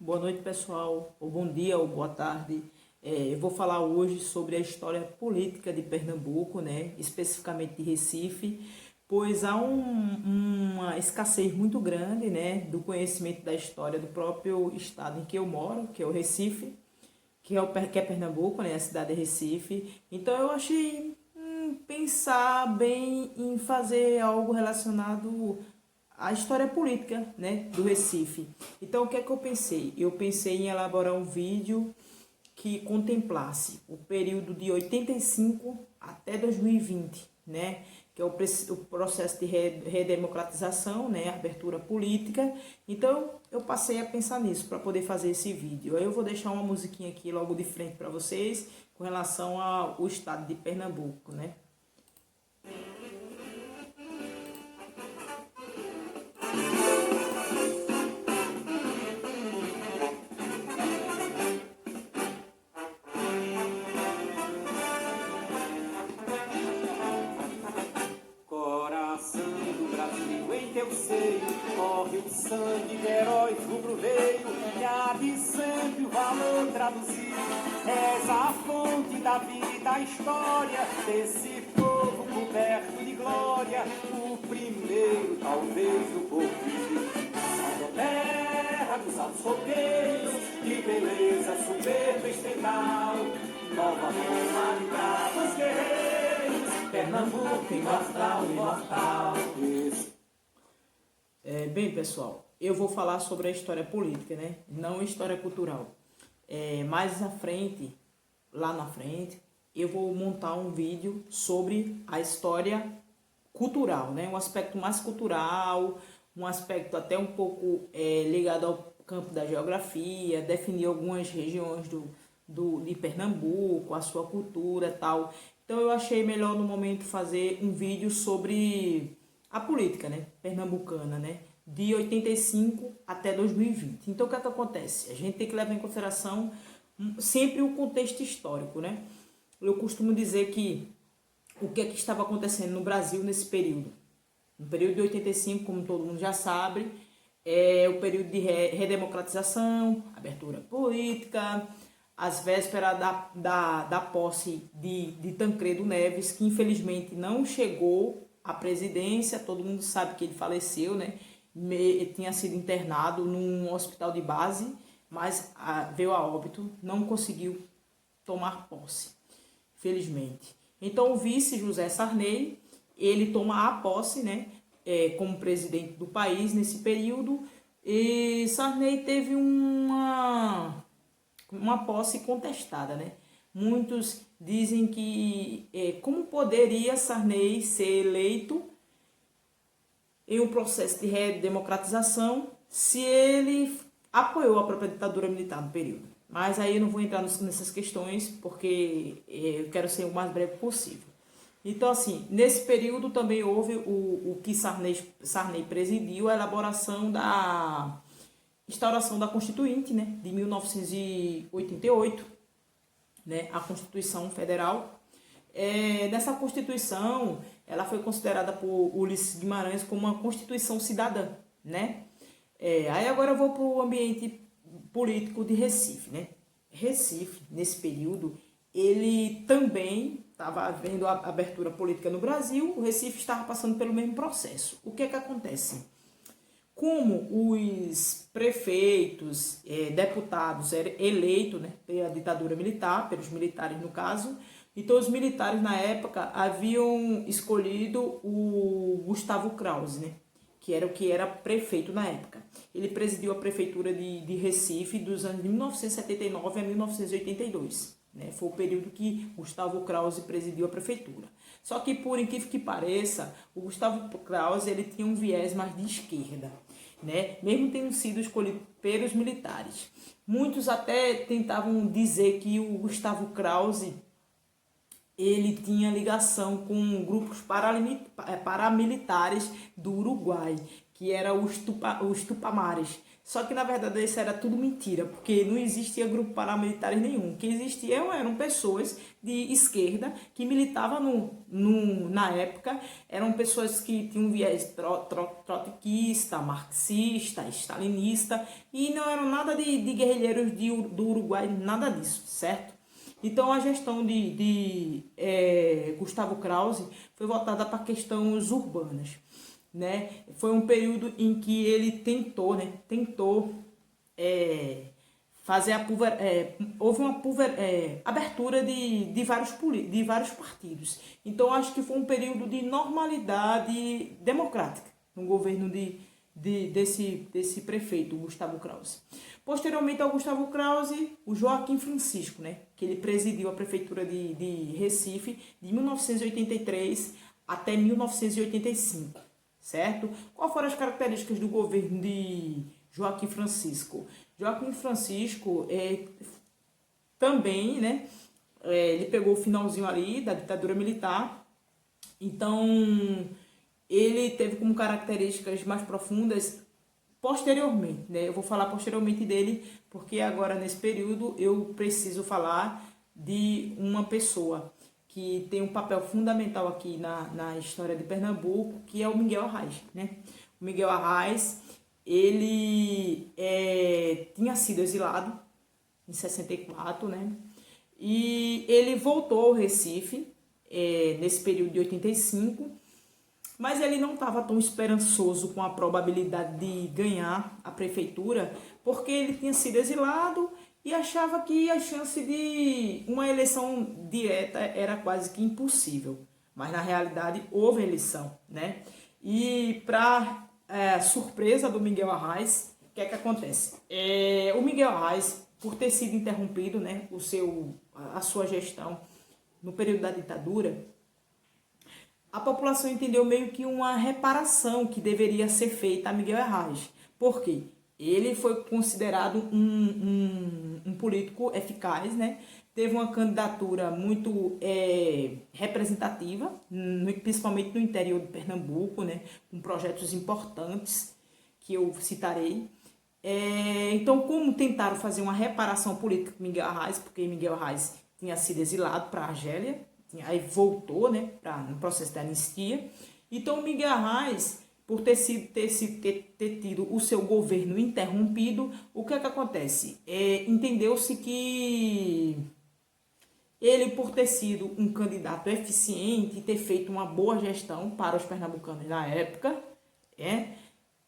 Boa noite, pessoal, ou bom dia, ou boa tarde. Eu vou falar hoje sobre a história política de Pernambuco, né, especificamente de Recife, pois há uma escassez muito grande, né, do conhecimento da história do próprio estado em que eu moro, que é o Recife, que é Pernambuco, né, a cidade é Recife. Então eu achei pensar bem em fazer algo relacionado à história política, né, do Recife. Então o que é que eu pensei? Eu pensei em elaborar um vídeo que contemplasse o período de 85 até 2020, né, que é o processo de redemocratização, né, abertura política. Então eu passei a pensar nisso para poder fazer esse vídeo. Aí eu vou deixar uma musiquinha aqui logo de frente para vocês com relação ao estado de Pernambuco, né? Coração do Brasil, em teu seio corre o sangue de heróis rubro-veio, que há de sempre o valor traduzido. És a fonte da vida, da história desse povo coberto de glória, o primeiro, talvez, do porvir. Salve a terra dos altos roqueiros, de beleza soberba estendal, nova Roma de bravos guerreiros, Pernambuco imortal, imortal. Bem, pessoal, eu vou falar sobre a história política, né? Não a história cultural. Mais à frente, lá na frente, eu vou montar um vídeo sobre a história cultural, né? Um aspecto mais cultural, um aspecto até um pouco ligado ao campo da geografia, definir algumas regiões de Pernambuco, a sua cultura e tal. Então eu achei melhor no momento fazer um vídeo sobre a política, né, pernambucana, né, de 85 até 2020. Então o que é que acontece? A gente tem que levar em consideração sempre o contexto histórico, né? Eu costumo dizer que o que é que estava acontecendo no Brasil nesse período. No período de 85, como todo mundo já sabe, é o período de redemocratização, abertura política, às vésperas da posse de Tancredo Neves, que infelizmente não chegou à presidência. Todo mundo sabe que ele faleceu, né? Tinha sido internado num hospital de base, mas veio a óbito, não conseguiu tomar posse, felizmente. Então o vice José Sarney, ele toma a posse, né, como presidente do país nesse período, e Sarney teve uma posse contestada, né? Muitos dizem que como poderia Sarney ser eleito em um processo de redemocratização se ele apoiou a própria ditadura militar no período. Mas aí eu não vou entrar nessas questões porque eu quero ser o mais breve possível. Então, assim, nesse período também houve o que Sarney presidiu, a elaboração da instauração da Constituinte, né, de 1988, né, a Constituição Federal. Nessa Constituição, ela foi considerada por Ulisses Guimarães como uma Constituição cidadã, né? Aí agora eu vou para o ambiente político de Recife, né? Recife, nesse período, ele também estava havendo a abertura política no Brasil, o Recife estava passando pelo mesmo processo. O que é que acontece? Como os prefeitos, deputados eram eleitos, né, pela ditadura militar, pelos militares no caso, então os militares na época haviam escolhido o Gustavo Krause, né, que era prefeito na época. Ele presidiu a prefeitura de Recife dos anos de 1979 a 1982. Né? Foi o período que Gustavo Krause presidiu a prefeitura. Só que, por incrível que pareça, o Gustavo Krause ele tinha um viés mais de esquerda, né? Mesmo tendo sido escolhido pelos militares. Muitos até tentavam dizer que o Gustavo Krause ele tinha ligação com grupos paramilitares do Uruguai, que era os Tupamares. Só que na verdade isso era tudo mentira, porque não existia grupo paramilitar nenhum. O que existiam eram pessoas de esquerda que militavam na época, eram pessoas que tinham um viés trotskista, marxista, stalinista, e não eram nada de guerrilheiros do Uruguai, nada disso, certo? Então a gestão de Gustavo Krause foi voltada para questões urbanas, né? Foi um período em que ele tentou fazer houve uma abertura de vários partidos. Então acho que foi um período de normalidade democrática no governo desse prefeito, Gustavo Krause. Posteriormente ao Gustavo Krause, o Joaquim Francisco, né, que ele presidiu a prefeitura de Recife de 1983 até 1985, certo? Quais foram as características do governo de Joaquim Francisco? Joaquim Francisco também, né, ele pegou o finalzinho ali da ditadura militar, então ele teve como características mais profundas posteriormente, né? Eu vou falar posteriormente dele, porque agora nesse período eu preciso falar de uma pessoa que tem um papel fundamental aqui na história de Pernambuco, que é o Miguel Arraes, né? O Miguel Arraes, ele tinha sido exilado em 64, né? E ele voltou ao Recife nesse período de 85, mas ele não estava tão esperançoso com a probabilidade de ganhar a prefeitura, porque ele tinha sido exilado e achava que a chance de uma eleição direta era quase que impossível. Mas na realidade houve eleição, né? E para surpresa do Miguel Arraes, o que é que acontece? O Miguel Arraes, por ter sido interrompido, né, a sua gestão no período da ditadura, a população entendeu meio que uma reparação que deveria ser feita a Miguel Arraes. Por quê? Ele foi considerado um político eficaz, né? Teve uma candidatura muito representativa, principalmente no interior de Pernambuco, né? Com projetos importantes que eu citarei. Então, como tentaram fazer uma reparação política com Miguel Arraes, porque Miguel Arraes tinha sido exilado para a Argélia, aí voltou, né, no processo de anistia. Então, Miguel Arraes, por ter tido o seu governo interrompido, o que é que acontece? Entendeu-se que ele, por ter sido um candidato eficiente e ter feito uma boa gestão para os pernambucanos na época,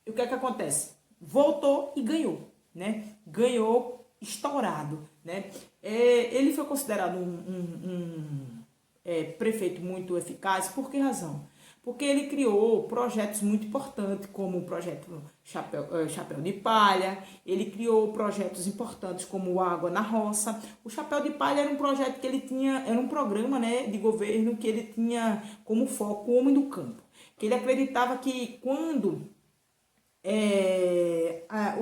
o que é que acontece? Voltou e ganhou, né? Ganhou estourado, né? Ele foi considerado um prefeito muito eficaz. Por que razão? Porque ele criou projetos muito importantes, como o projeto Chapéu de Palha. Ele criou projetos importantes como o Água na Roça. O Chapéu de Palha era um projeto que ele tinha, era um programa, né, de governo que ele tinha como foco o homem do campo. Que ele acreditava que quando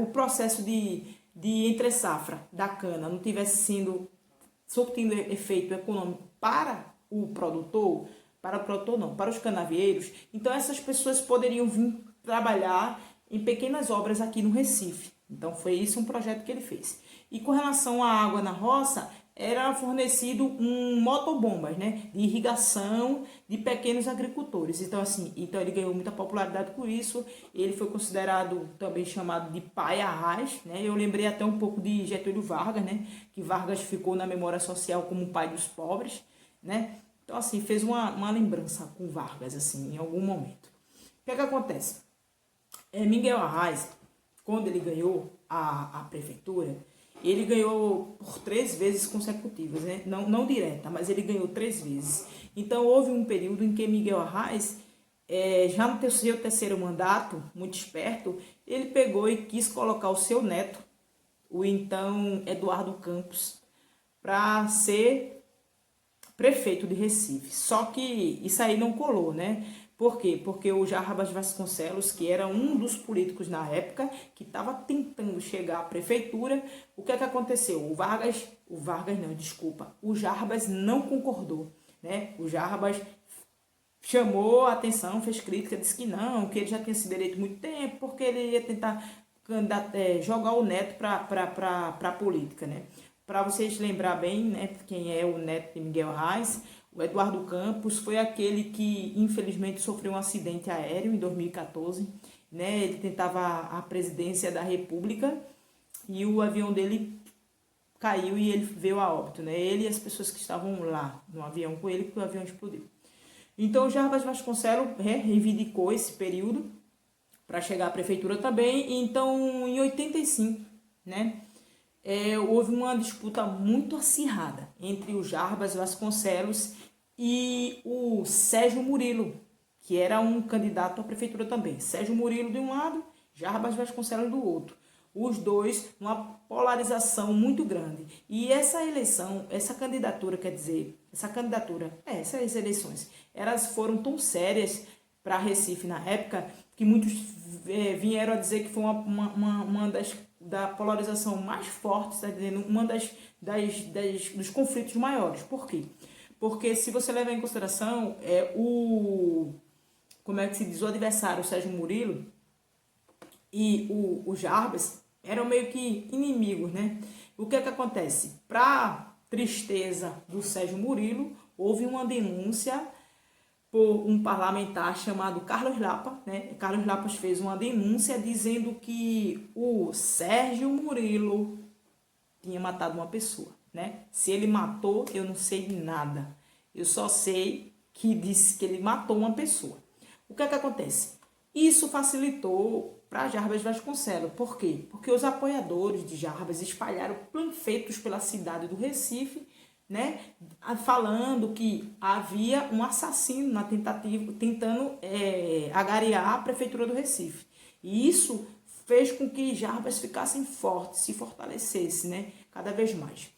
o processo de entre-safra da cana não tivesse sendo surtindo efeito econômico para para os canavieiros, então essas pessoas poderiam vir trabalhar em pequenas obras aqui no Recife. Então foi isso um projeto que ele fez. E com relação à água na roça, era fornecido motobombas, né, de irrigação de pequenos agricultores. Então assim, ele ganhou muita popularidade por isso. Ele foi considerado também chamado de pai Arraes, né? Eu lembrei até um pouco de Getúlio Vargas, né, que Vargas ficou na memória social como o pai dos pobres, né? Então assim, fez uma lembrança com Vargas assim, em algum momento. O que é que acontece? Miguel Arraes, quando ele ganhou a prefeitura, ele ganhou por 3 vezes consecutivas, né? Não direta, mas ele ganhou 3 vezes. Então houve um período em que Miguel Arraes, já no seu terceiro mandato, muito esperto, ele pegou e quis colocar o seu neto, o então Eduardo Campos, para ser prefeito de Recife. Só que isso aí não colou, né? Por quê? Porque o Jarbas Vasconcelos, que era um dos políticos na época, que estava tentando chegar à prefeitura, o que é que aconteceu? O Jarbas não concordou, né? O Jarbas chamou a atenção, fez crítica, disse que não, que ele já tinha sido eleito muito tempo, porque ele ia tentar jogar o neto para a política, né? Para vocês lembrar bem, né, quem é o neto de Miguel Reis, o Eduardo Campos foi aquele que infelizmente sofreu um acidente aéreo em 2014, né? Ele tentava a presidência da República e o avião dele caiu e ele veio a óbito, né? Ele e as pessoas que estavam lá no avião com ele, porque o avião explodiu. Então, Jarbas Vasconcelos reivindicou esse período para chegar à prefeitura também. Então, em 85, né, houve uma disputa muito acirrada entre o Jarbas Vasconcelos e o Sérgio Murilo, que era um candidato à prefeitura também. Sérgio Murilo de um lado, Jarbas Vasconcelos do outro. Os dois, uma polarização muito grande. E essa eleição, essas eleições, elas foram tão sérias para Recife na época, que muitos vieram a dizer que foi uma da polarização mais fortes, tá entendendo? Uma dos conflitos maiores. Por quê? Porque se você levar em consideração como é que se diz, o adversário, o Sérgio Murilo, e o Jarbas eram meio que inimigos, né? O que é que acontece? Para tristeza do Sérgio Murilo, houve uma denúncia por um parlamentar chamado Carlos Lapa, né? Carlos Lapas fez uma denúncia dizendo que o Sérgio Murilo tinha matado uma pessoa, né? Se ele matou, eu não sei de nada. Eu só sei que disse que ele matou uma pessoa. O que é que acontece? Isso facilitou para Jarbas Vasconcelos. Por quê? Porque os apoiadores de Jarbas espalharam panfletos pela cidade do Recife, né, falando que havia um assassino na tentativa, tentando agariar a prefeitura do Recife. E isso fez com que Jarbas ficassem fortes, se fortalecesse, né, cada vez mais.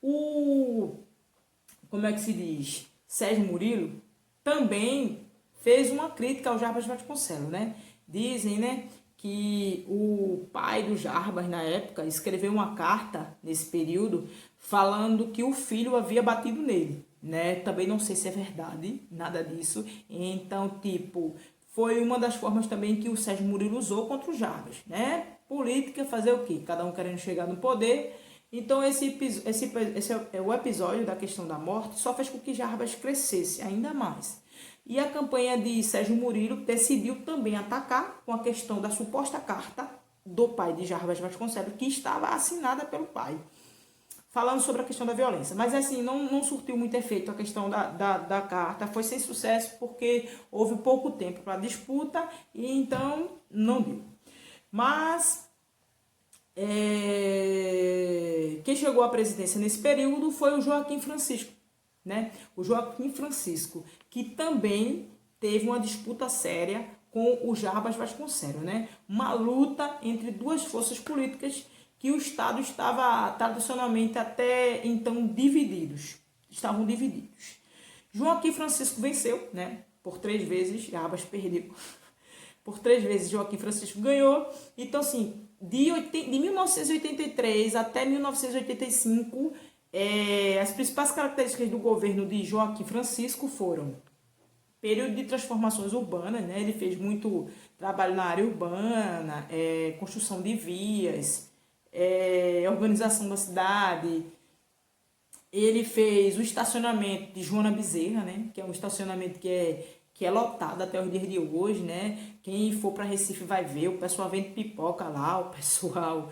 Como é que se diz? Sérgio Murilo também fez uma crítica ao Jarbas Vasconcelos, né? Dizem, né, que o pai do Jarbas, na época, escreveu uma carta nesse período falando que o filho havia batido nele, né? Também não sei se é verdade, nada disso. Então, tipo, foi uma das formas também que o Sérgio Murilo usou contra o Jarbas, né? Política, fazer o quê? Cada um querendo chegar no poder. Então, esse é o episódio da questão da morte, só fez com que Jarbas crescesse ainda mais. E a campanha de Sérgio Murilo decidiu também atacar com a questão da suposta carta do pai de Jarbas Vasconcelos, que estava assinada pelo pai, falando sobre a questão da violência. Mas assim, não surtiu muito efeito a questão da carta, foi sem sucesso porque houve pouco tempo para a disputa e então não deu. Mas quem chegou à presidência nesse período foi o Joaquim Francisco, né? O Joaquim Francisco, que também teve uma disputa séria com o Jarbas Vasconcelos, né? Uma luta entre duas forças políticas que o Estado estava tradicionalmente até então estavam divididos. Joaquim Francisco venceu, né? Por 3 vezes, Jarbas perdeu. Por 3 vezes Joaquim Francisco ganhou. Então, assim, de 1983 até 1985, as principais características do governo de Joaquim Francisco foram período de transformações urbanas, né? Ele fez muito trabalho na área urbana, construção de vias, organização da cidade. Ele fez o estacionamento de Joana Bezerra, né? Que é um estacionamento que é lotado até os dias de hoje, né? Quem for para Recife vai ver, o pessoal vende pipoca lá, o pessoal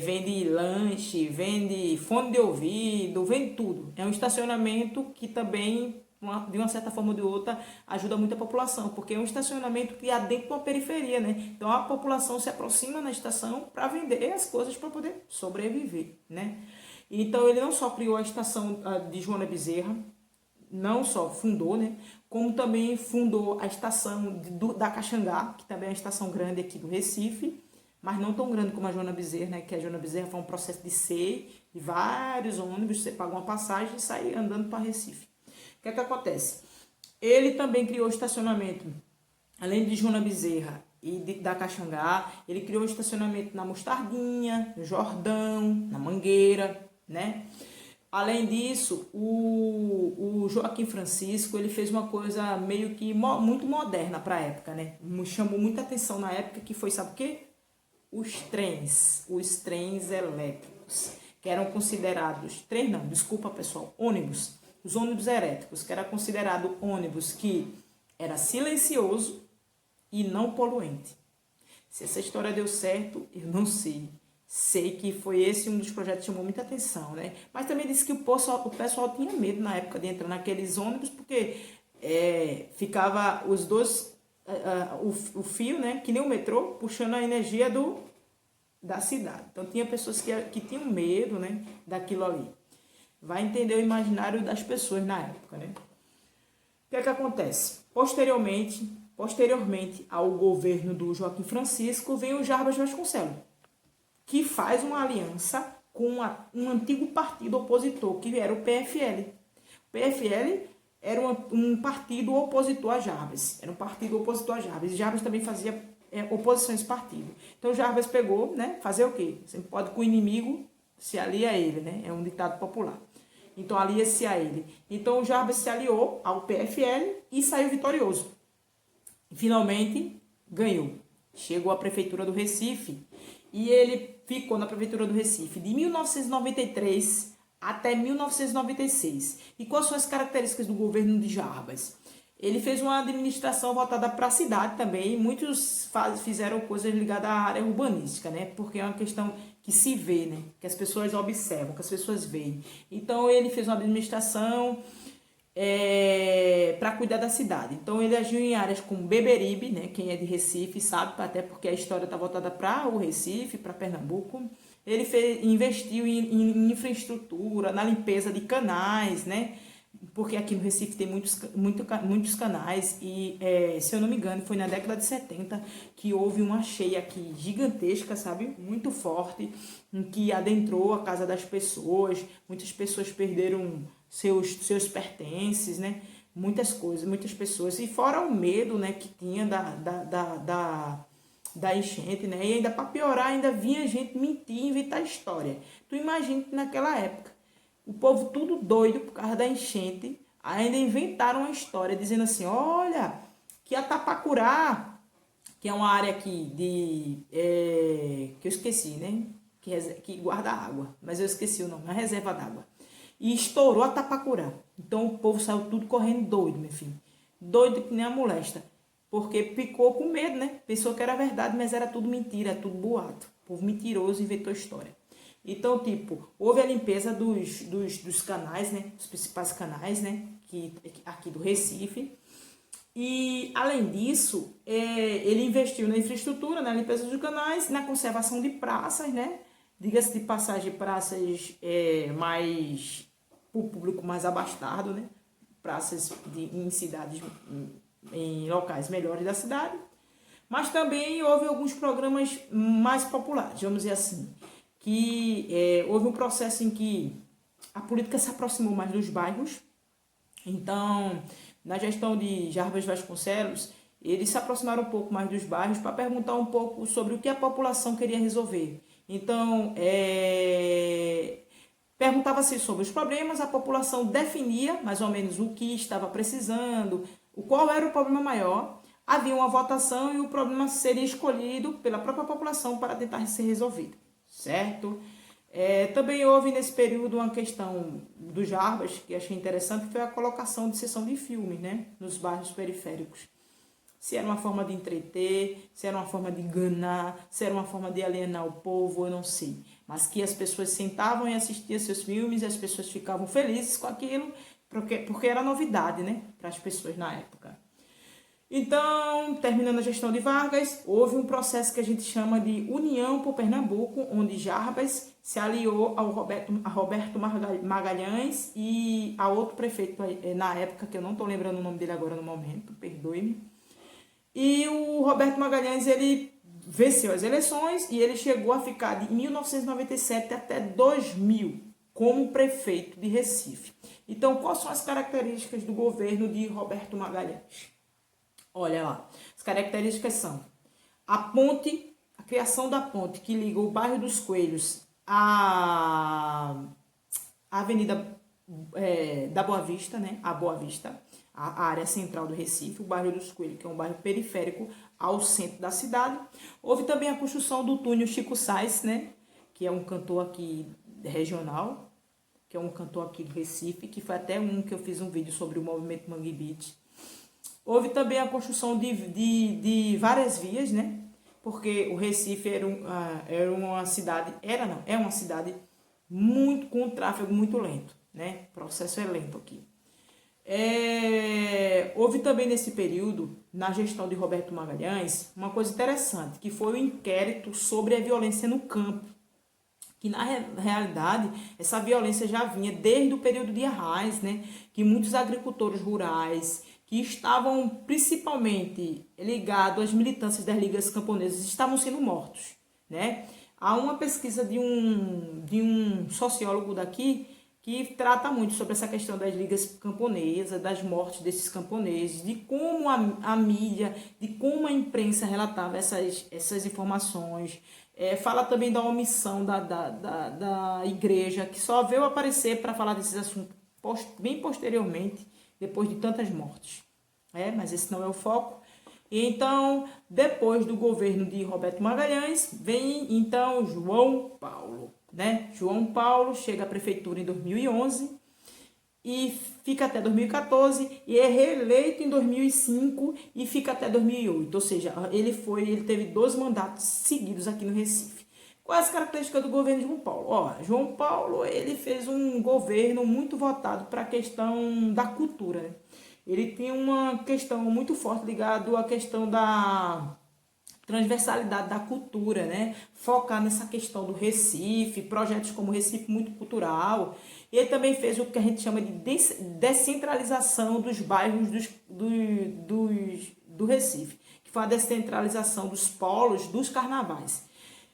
vende lanche, vende fone de ouvido, vende tudo. É um estacionamento que também, de uma certa forma ou de outra, ajuda muito a população, porque é um estacionamento que é dentro de uma periferia, né? Então a população se aproxima na estação para vender as coisas para poder sobreviver, né? Então ele não só criou a estação de Joana Bezerra, não só fundou, né, como também fundou a estação da Caxangá, que também é uma estação grande aqui do Recife, mas não tão grande como a Joana Bezerra, né, que a Joana Bezerra foi um processo de SEI, de vários ônibus, você paga uma passagem e sai andando para Recife. O que é que acontece? Ele também criou estacionamento, além de Joana Bezerra e da Caxangá, ele criou estacionamento na Mostardinha, no Jordão, na Mangueira, né? Além disso, o Joaquim Francisco, ele fez uma coisa meio que muito moderna para a época, né? Me chamou muita atenção na época, que foi, sabe o quê? os trens elétricos, que eram considerados, trem não, desculpa pessoal, ônibus, os ônibus elétricos, que era considerado ônibus que era silencioso e não poluente. Se essa história deu certo, eu não sei. Sei que foi esse um dos projetos que chamou muita atenção, né? Mas também disse que o pessoal tinha medo na época de entrar naqueles ônibus, porque ficava os dois, o fio, né? Que nem o metrô, puxando a energia da cidade. Então tinha pessoas que tinham medo, né? Daquilo ali. Vai entender o imaginário das pessoas na época, né? O que é que acontece? Posteriormente ao governo do Joaquim Francisco, vem o Jarbas Vasconcelos, que faz uma aliança com um antigo partido opositor, que era o PFL. O PFL era um partido opositor a Jarbas. Era um partido opositor a Jarbas. E Jarbas também fazia oposição a esse partido. Então Jarbas pegou, né? Fazer o quê? Você pode com o inimigo se alia a ele, né? É um ditado popular. Então alia-se a ele. Então o Jarbas se aliou ao PFL e saiu vitorioso. Finalmente ganhou. Chegou à prefeitura do Recife e ele ficou na prefeitura do Recife de 1993 até 1996. E quais são as características do governo de Jarbas? Ele fez uma administração voltada para a cidade também. Muitos fizeram coisas ligadas à área urbanística, né? Porque é uma questão que se vê, né? Que as pessoas observam, que as pessoas veem. Então ele fez uma administração para cuidar da cidade. Então ele agiu em áreas como Beberibe, né? Quem é de Recife sabe, até porque a história está voltada para o Recife, para Pernambuco. Ele investiu em infraestrutura, na limpeza de canais, né? Porque aqui no Recife tem muitos canais e, se eu não me engano, foi na década de 70 que houve uma cheia aqui gigantesca, sabe? Muito forte, em que adentrou a casa das pessoas, muitas pessoas perderam seus pertences, né? Muitas coisas, muitas pessoas. E fora o medo, né, que tinha da enchente, né? E ainda para piorar, ainda vinha gente mentir, inventar história. Tu imagina que naquela época, o povo tudo doido por causa da enchente, ainda inventaram uma história dizendo assim, olha, que a Tapacurá, que é uma área aqui que eu esqueci, né? Que guarda água, mas eu esqueci o nome, uma reserva d'água. E estourou a Tapacurá. Então o povo saiu tudo correndo doido, meu filho. Doido que nem a molesta. Porque ficou com medo, né? Pensou que era verdade, mas era tudo mentira, tudo boato. O povo mentiroso inventou história. Então, tipo, houve a limpeza dos canais, né? Os principais canais, né? Aqui do Recife. E, além disso, ele investiu na infraestrutura, na limpeza dos canais, na conservação de praças, né? Diga-se de passagem, praças mais para o público mais abastado, né? Praças em cidades, em locais melhores da cidade. Mas também houve alguns programas mais populares, vamos dizer assim, que houve um processo em que a política se aproximou mais dos bairros. Então, na gestão de Jarbas Vasconcelos, eles se aproximaram um pouco mais dos bairros para perguntar um pouco sobre o que a população queria resolver. Então, perguntava-se sobre os problemas, a população definia mais ou menos o que estava precisando, qual era o problema maior, havia uma votação e o problema seria escolhido pela própria população para tentar ser resolvido, certo? Também houve nesse período uma questão do Jarbas, que achei interessante, que foi a colocação de sessão de filmes, né, nos bairros periféricos. Se era uma forma de entreter, se era uma forma de enganar, se era uma forma de alienar o povo, eu não sei. Mas que as pessoas sentavam e assistiam seus filmes e as pessoas ficavam felizes com aquilo, porque era novidade, né, para as pessoas na época. Então, terminando a gestão de Vargas, houve um processo que a gente chama de União por Pernambuco, onde Jarbas se aliou a Roberto Magalhães e a outro prefeito na época, que eu não estou lembrando o nome dele agora no momento, perdoe-me. E o Roberto Magalhães, ele venceu as eleições e ele chegou a ficar de 1997 até 2000 como prefeito de Recife. Então, quais são as características do governo de Roberto Magalhães? Olha lá, as características são a criação da ponte que liga o bairro dos Coelhos à Avenida da Boa Vista, né? A Boa Vista, a área central do Recife, o bairro dos Coelhos, que é um bairro periférico ao centro da cidade. Houve também a construção do túnel Chico Sainz, né, que é um cantor aqui regional, que é um cantor aqui do Recife, que foi até um que eu fiz um vídeo sobre o movimento Mangue Beat. Houve também a construção de várias vias, né, porque o Recife era uma cidade, é uma cidade muito com um tráfego muito lento, né, o processo é lento aqui. Houve também nesse período, na gestão de Roberto Magalhães, uma coisa interessante, que foi o inquérito sobre a violência no campo, que na realidade essa violência já vinha desde o período de Arraes, né, que muitos agricultores rurais que estavam principalmente ligados às militâncias das ligas camponesas estavam sendo mortos, né? Há uma pesquisa de um sociólogo daqui que trata muito sobre essa questão das ligas camponesas, das mortes desses camponeses, de como a mídia, de como a imprensa relatava essas informações. Fala também da omissão da igreja, que só veio aparecer para falar desses assuntos bem posteriormente, depois de tantas mortes. Mas esse não é o foco. E então, depois do governo de Roberto Magalhães, vem então João Paulo, né? João Paulo chega à prefeitura em 2011 e fica até 2014 e é reeleito em 2005 e fica até 2008. Ou seja, ele teve 12 mandatos seguidos aqui no Recife. Quais as características do governo de João Paulo? João Paulo, ele fez um governo muito voltado para a questão da cultura, né? Ele tinha uma questão muito forte ligada à questão da transversalidade da cultura, né? Focar nessa questão do Recife, projetos como Recife Muito Cultural. Ele também fez o que a gente chama de descentralização dos bairros do Recife, que foi a descentralização dos polos dos carnavais.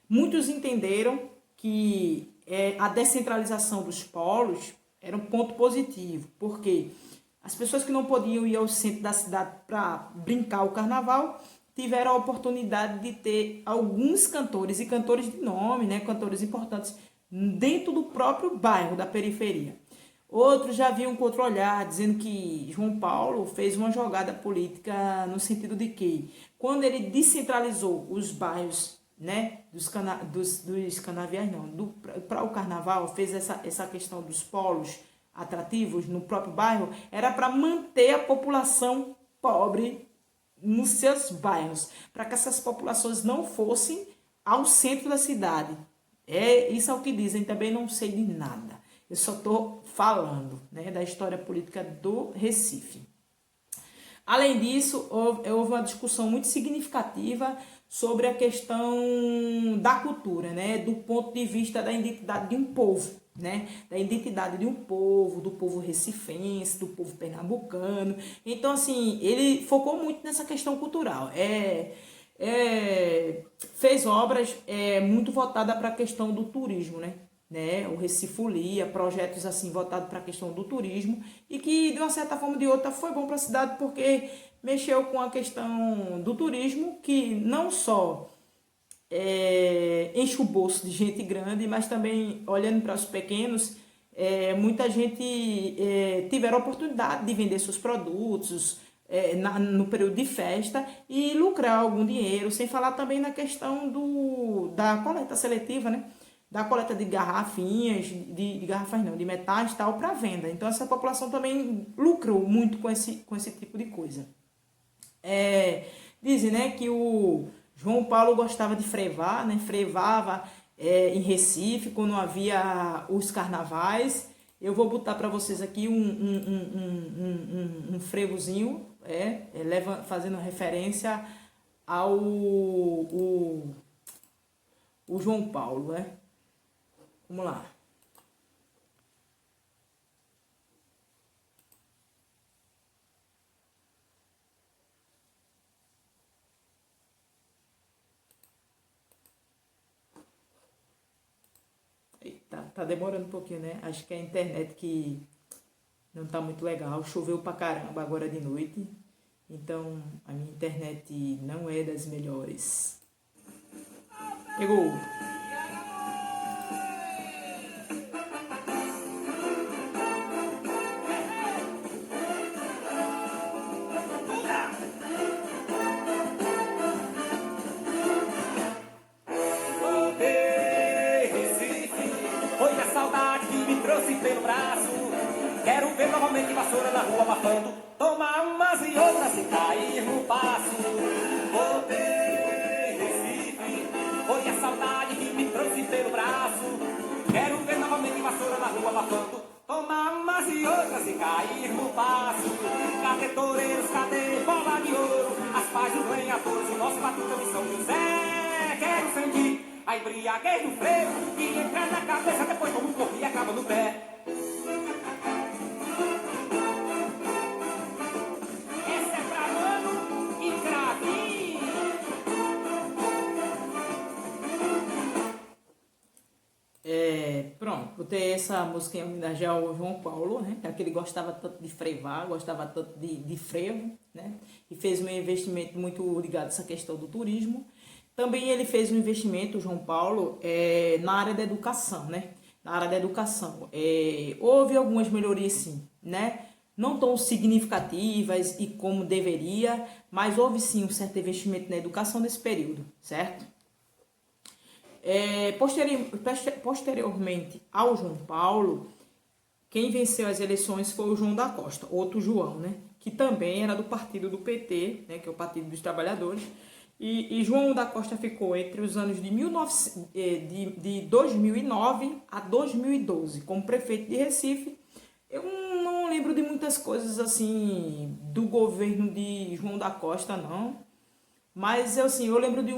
Muitos entenderam que a descentralização dos polos era um ponto positivo, porque as pessoas que não podiam ir ao centro da cidade para brincar o carnaval tiveram a oportunidade de ter alguns cantores e cantores de nome, né, cantores importantes dentro do próprio bairro da periferia. Outros já viam com outro olhar, dizendo que João Paulo fez uma jogada política no sentido de que, quando ele descentralizou os bairros, né, dos canaviais, não, para o carnaval, fez essa questão dos polos atrativos no próprio bairro, era para manter a população pobre nos seus bairros, para que essas populações não fossem ao centro da cidade. Isso é o que dizem, também não sei de nada. Eu só estou falando, né, da história política do Recife. Além disso, houve uma discussão muito significativa sobre a questão da cultura, né, do ponto de vista da identidade de um povo, né, da identidade de um povo, do povo recifense, do povo pernambucano. Então, assim, ele focou muito nessa questão cultural. Fez obras muito voltadas para a questão do turismo, né? O Recifolia, projetos assim voltados para a questão do turismo e que, de uma certa forma ou de outra, foi bom para a cidade porque mexeu com a questão do turismo, que não só enche o bolso de gente grande, mas também, olhando para os pequenos, muita gente tiveram a oportunidade de vender seus produtos no período de festa e lucrar algum dinheiro, sem falar também na questão da coleta seletiva, né? Da coleta de garrafinhas, de garrafas não, de metais e tal, para venda. Então essa população também lucrou muito com esse tipo de coisa. Dizem, né, que o João Paulo gostava de frevar, né? Frevava em Recife quando havia os carnavais. Eu vou botar para vocês aqui um frevozinho, fazendo referência ao o João Paulo, né? Vamos lá. Eita, tá demorando um pouquinho, né? Acho que é a internet que não tá muito legal. Choveu pra caramba agora de noite. Então, a minha internet não é das melhores. Pegou! trouxe pelo braço. Quero ver novamente vassoura na rua abafando, tomar umas e outras e cair no passo. Voltei, Recife, foi a saudade que me trouxe pelo braço. Quero ver novamente vassoura na rua abafando, tomar umas e outras e cair no passo. Cadê toureiros, cadê bola de ouro? As paz dos lenhadores, o nosso batucão de São José. Quero sentir a embriaguez do freio e entrar na cabeça, depois como um corpo e acaba no pé. Essa é pra mano e cravinho. Pronto, botei essa música em homenagem ao João Paulo, né? Que ele gostava tanto de frevar, gostava tanto de frevo, né? E fez um investimento muito ligado a essa questão do turismo. Também ele fez um investimento, o João Paulo, na área da educação, né? Na área da educação. Houve algumas melhorias, sim, né? Não tão significativas e como deveria, mas houve sim um certo investimento na educação nesse período, certo? Posteriormente ao João Paulo, quem venceu as eleições foi o João da Costa, outro João, né? Que também era do partido do PT, né? Que é o Partido dos Trabalhadores. E João da Costa ficou entre os anos de 2009 a 2012 como prefeito de Recife. Eu não lembro de muitas coisas assim do governo de João da Costa, não. Mas eu lembro de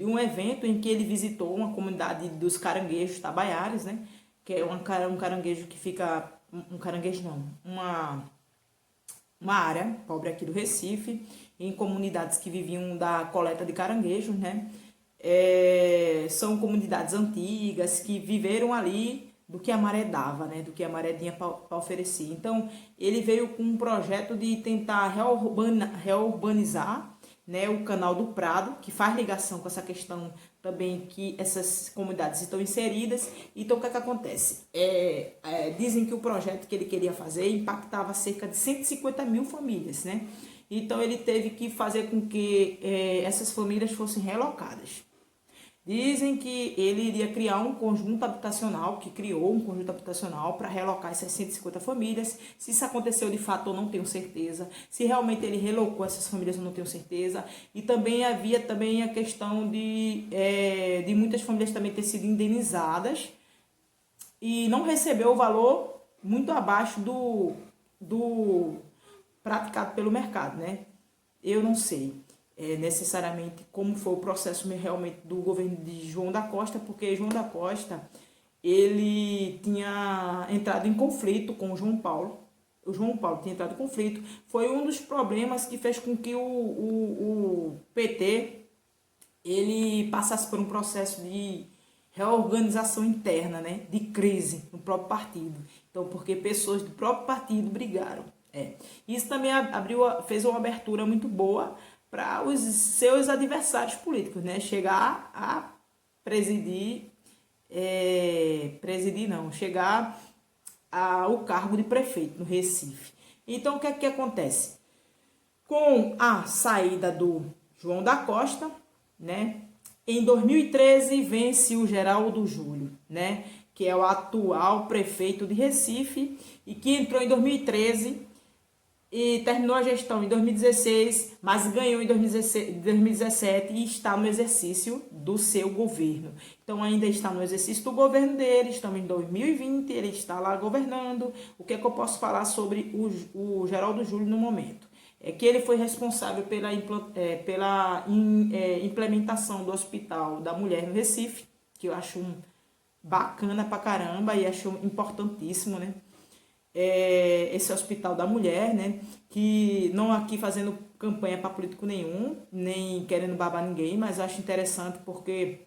um evento em que ele visitou uma comunidade dos caranguejos tabaiares, né? Que é um caranguejo que fica... Um caranguejo não, uma área pobre aqui do Recife, em comunidades que viviam da coleta de caranguejos, né? São comunidades antigas que viveram ali do que a maré dava, né? Do que a maré tinha para oferecer. Então, ele veio com um projeto de tentar reurbanizar, né, o Canal do Prado, que faz ligação com essa questão também que essas comunidades estão inseridas. Então, o que é que acontece? Dizem que o projeto que ele queria fazer impactava cerca de 150 mil famílias, né? Então, ele teve que fazer com que essas famílias fossem relocadas. Dizem que ele iria criar um conjunto habitacional, que criou um conjunto habitacional para relocar essas 150 famílias. Se isso aconteceu de fato, eu não tenho certeza. Se realmente ele relocou essas famílias, eu não tenho certeza. E também havia também a questão de muitas famílias também ter sido indenizadas e não recebeu o valor muito abaixo do praticado pelo mercado, né? Eu não sei necessariamente como foi o processo realmente do governo de João da Costa, porque João da Costa, ele tinha entrado em conflito com o João Paulo. O João Paulo tinha entrado em conflito. Foi um dos problemas que fez com que o PT ele passasse por um processo de reorganização interna, né? De crise no próprio partido. Então, porque pessoas do próprio partido brigaram. Isso também fez uma abertura muito boa para os seus adversários políticos, né? Chegar a chegar ao cargo de prefeito no Recife. Então, o que é que acontece? Com a saída do João da Costa, né? Em 2013, vence o Geraldo Júlio, né? Que é o atual prefeito de Recife e que entrou em 2013 e terminou a gestão em 2016, mas ganhou em 2017 e está no exercício do seu governo. Então, ainda está no exercício do governo dele, estamos em 2020, ele está lá governando. O que é que eu posso falar sobre o Geraldo Júlio no momento? É que ele foi responsável pela implementação do Hospital da Mulher no Recife, que eu acho bacana pra caramba e acho importantíssimo, né? Esse Hospital da Mulher, né? Que não aqui fazendo campanha para político nenhum, nem querendo babar ninguém, mas acho interessante porque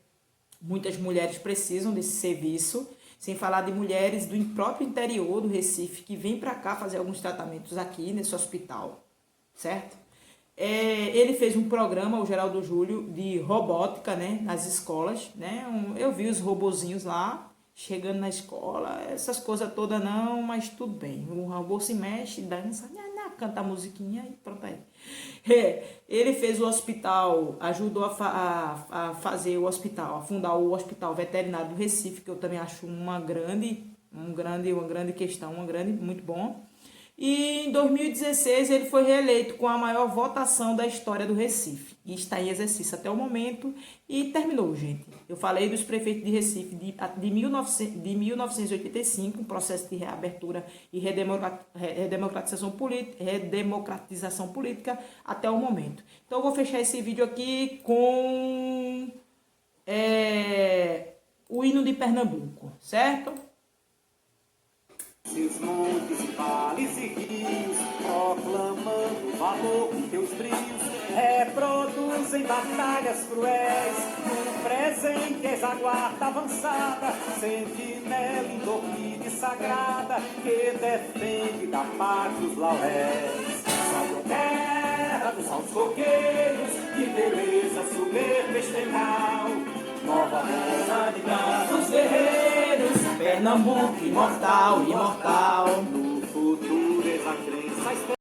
muitas mulheres precisam desse serviço, sem falar de mulheres do próprio interior do Recife que vêm para cá fazer alguns tratamentos aqui nesse hospital, certo? Ele fez um programa, o Geraldo Júlio, de robótica, né, nas escolas, né? Eu vi os robozinhos lá, chegando na escola, essas coisas todas não, mas tudo bem. O robô se mexe, dança, cantar musiquinha e pronto aí. Ele fez o hospital, ajudou a fazer o hospital, a fundar o Hospital Veterinário do Recife, que eu também acho uma grande questão, muito bom. E em 2016 ele foi reeleito com a maior votação da história do Recife. E está em exercício até o momento e terminou, gente. Eu falei dos prefeitos de Recife de 1985, um processo de reabertura e redemocratização política até o momento. Então eu vou fechar esse vídeo aqui com o hino de Pernambuco, certo? Seus montes e vales e rios, proclamando o valor com teus brios, reproduzem batalhas cruéis, no presente és a guarda avançada, sentinela indormida e sagrada, que defende da paz dos lauréis. Salve a terra dos altos coqueiros, que beleza soberba extremal, nova Roma de bravos guerreiros, Pernambuco imortal, imortal. no futuro és a crença.